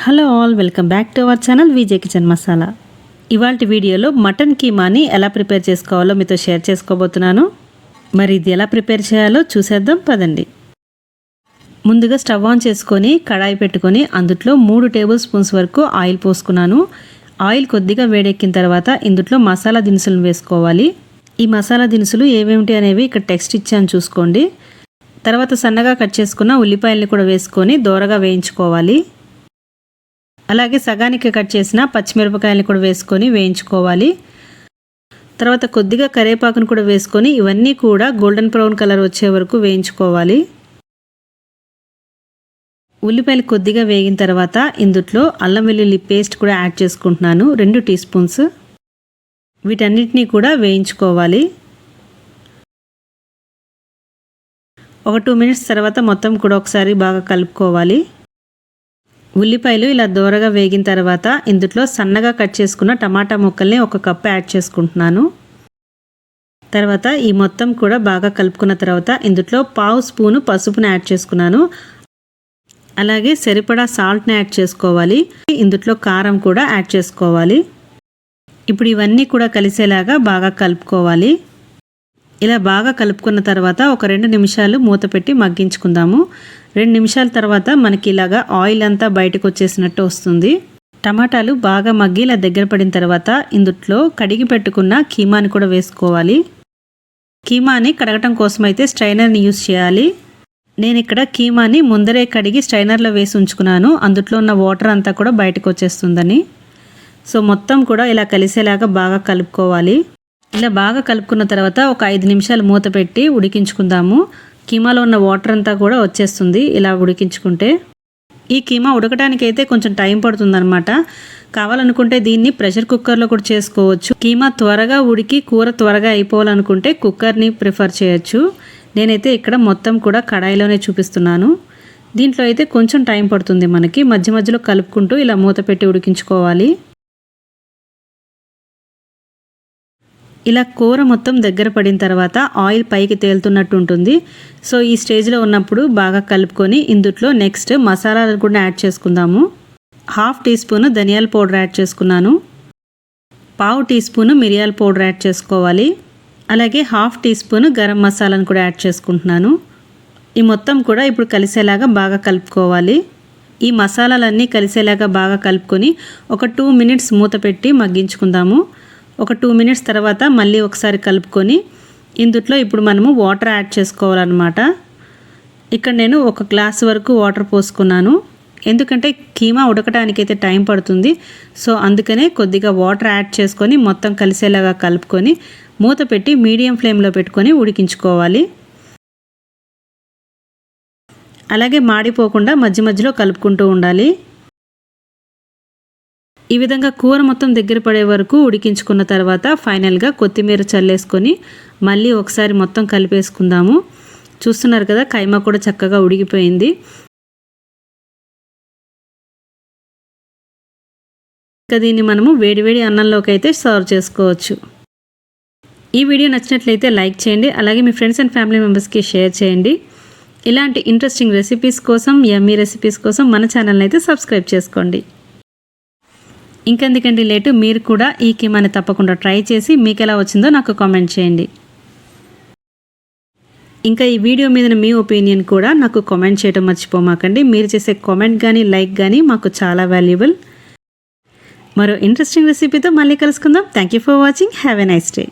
Hello all, welcome back to our channel VJ kitchen masala. ఇవాల్టి వీడియోలో mutton కీమాని ఎలా prepare చేసుకోవాలో మీతో షేర్ చేసుకోబోతున్నాను. మరి ఇది ఎలా ప్రిపేర్ చేయాలో చూసేద్దాం పదండి. ముందుగా స్టవ్ ఆన్ చేసుకొని కడాయి పెట్టుకొని అందులో 3 టేబుల్ స్పూన్స్ వరకు ఆయిల్ పోసుకున్నాను. ఆయిల్ కొద్దిగా వేడెక్కిన తర్వాత ఇందులో మసాలా దినుసులను వేసుకోవాలి. ఈ మసాలా దినుసులు ఏవేమిటి అనేవి ఇక్కడ టెక్స్ట్ ఇచ్చాను చూసుకోండి. తర్వాత సన్నగా కట్ చేసుకున్న ఉల్లిపాయల్ని కూడా వేసుకొని దోరగా వేయించుకోవాలి. అలాగే సగానికి కట్ చేసిన పచ్చిమిరపకాయలను కూడా వేసుకొని వేయించుకోవాలి. తర్వాత కొద్దిగా కరివేపాకును కూడా వేసుకొని ఇవన్నీ కూడా గోల్డెన్ బ్రౌన్ కలర్ వచ్చే వరకు వేయించుకోవాలి. ఉల్లిపాయలు కొద్దిగా వేగిన తర్వాత ఇందులో అల్లం వెల్లుల్లి పేస్ట్ కూడా యాడ్ చేసుకుంటున్నాను, 2 టీ స్పూన్స్. వీటన్నిటినీ కూడా వేయించుకోవాలి. ఒక 2 మినిట్స్ తర్వాత మొత్తం కూడా ఒకసారి బాగా కలుపుకోవాలి. ఉల్లిపాయలు ఇలా దోరగా వేగిన తర్వాత ఇందులో సన్నగా కట్ చేసుకున్న టమాటా ముక్కల్ని 1 కప్ యాడ్ చేసుకుంటున్నాను. తర్వాత ఈ మొత్తం కూడా బాగా కలుపుకున్న తర్వాత ఇందులో 1/2 స్పూను పసుపుని యాడ్ చేసుకున్నాను. అలాగే సరిపడా సాల్ట్ని యాడ్ చేసుకోవాలి. ఇందులో కారం కూడా యాడ్ చేసుకోవాలి. ఇప్పుడు ఇవన్నీ కూడా కలిసేలాగా బాగా కలుపుకోవాలి. ఇలా బాగా కలుపుకున్న తర్వాత ఒక 2 నిమిషాలు మూత పెట్టి మగ్గించుకుందాము. 2 నిమిషాల తర్వాత మనకి ఇలాగా ఆయిల్ అంతా బయటకు వచ్చేసినట్టు వస్తుంది. టమాటాలు బాగా మగ్గి ఇలా దగ్గర పడిన తర్వాత ఇందులో కడిగి పెట్టుకున్న కీమాని కూడా వేసుకోవాలి. కీమాని కడగటం కోసం అయితే స్ట్రైనర్ని యూస్ చేయాలి. నేను ఇక్కడ కీమాని ముందరే కడిగి స్ట్రైనర్లో వేసి ఉంచుకున్నాను, అందులో ఉన్న వాటర్ అంతా కూడా బయటకు వచ్చేస్తుందని. సో మొత్తం కూడా ఇలా కలిసేలాగా బాగా కలుపుకోవాలి. ఇలా బాగా కలుపుకున్న తర్వాత ఒక 5 నిమిషాలు మూత పెట్టి ఉడికించుకుందాము. కీమాలో ఉన్న వాటర్ అంతా కూడా వచ్చేస్తుంది ఇలా ఉడికించుకుంటే. ఈ కీమా ఉడకడానికి అయితే కొంచెం టైం పడుతుందన్నమాట. కావాలనుకుంటే దీన్ని ప్రెషర్ కుక్కర్లో కూడా చేసుకోవచ్చు. కీమా త్వరగా ఉడికి కూర త్వరగా అయిపోవాలనుకుంటే కుక్కర్ని ప్రిఫర్ చేయొచ్చు. నేనైతే ఇక్కడ మొత్తం కూడా కడాయిలోనే చూపిస్తున్నాను. దీంట్లో అయితే కొంచెం టైం పడుతుంది మనకి. మధ్య మధ్యలో కలుపుకుంటూ ఇలా మూత పెట్టి ఉడికించుకోవాలి. ఇలా కూర మొత్తం దగ్గర పడిన తర్వాత ఆయిల్ పైకి తేలుతున్నట్టు ఉంటుంది. సో ఈ స్టేజ్లో ఉన్నప్పుడు బాగా కలుపుకొని ఇందులో నెక్స్ట్ మసాలాలు కూడా యాడ్ చేసుకుందాము. 1/2 టీ స్పూన్ ధనియాల పౌడర్ యాడ్ చేసుకున్నాను. 1/2 టీ స్పూన్ మిరియాల పౌడర్ యాడ్ చేసుకోవాలి. అలాగే 1/2 టీ స్పూన్ గరం మసాలాను కూడా యాడ్ చేసుకుంటున్నాను. ఈ మొత్తం కూడా ఇప్పుడు కలిసేలాగా బాగా కలుపుకోవాలి. ఈ మసాలాలన్నీ కలిసేలాగా బాగా కలుపుకొని ఒక 2 మినిట్స్ మూత పెట్టి మగ్గించుకుందాము. ఒక 2 మినిట్స్ తర్వాత మళ్ళీ ఒకసారి కలుపుకొని ఇందులో ఇప్పుడు మనము వాటర్ యాడ్ చేసుకోవాలన్నమాట. ఇక్కడ నేను 1 గ్లాస్ వరకు వాటర్ పోసుకున్నాను. ఎందుకంటే కీమా ఉడకటానికైతే టైం పడుతుంది. సో అందుకనే కొద్దిగా వాటర్ యాడ్ చేసుకొని మొత్తం కలిసేలాగా కలుపుకొని మూత పెట్టి మీడియం ఫ్లేమ్లో పెట్టుకొని ఉడికించుకోవాలి. అలాగే మాడిపోకుండా మధ్య మధ్యలో కలుపుకుంటూ ఉండాలి. ఈ విధంగా కూర మొత్తం దగ్గర పడే వరకు ఉడికించుకున్న తర్వాత ఫైనల్గా కొత్తిమీర చల్లేసుకొని మళ్ళీ ఒకసారి మొత్తం కలిపేసుకుందాము. చూస్తున్నారు కదా, కైమా కూడా చక్కగా ఉడికిపోయింది. ఇంకా దీన్ని మనము వేడివేడి అన్నంలోకి అయితే సర్వ్ చేసుకోవచ్చు. ఈ వీడియో నచ్చినట్లయితే లైక్ చేయండి. అలాగే మీ ఫ్రెండ్స్ అండ్ ఫ్యామిలీ మెంబర్స్కి షేర్ చేయండి. ఇలాంటి ఇంట్రెస్టింగ్ రెసిపీస్ కోసం, యమ్మీ రెసిపీస్ కోసం మన ఛానల్ని అయితే సబ్స్క్రైబ్ చేసుకోండి. ఇంకెందుకండి లేటు, మీరు కూడా ఈ కీమాని తప్పకుండా ట్రై చేసి మీకు ఎలా వచ్చిందో నాకు కామెంట్ చేయండి. ఇంకా ఈ వీడియో మీద మీ ఒపీనియన్ కూడా నాకు కామెంట్ చేయడం మర్చిపోమాకండి. మీరు చేసే కామెంట్ కానీ లైక్ కానీ మాకు చాలా వాల్యుబుల్. మరో ఇంట్రెస్టింగ్ రెసిపీతో మళ్ళీ కలుసుకుందాం. Thank you for watching. Have a nice day.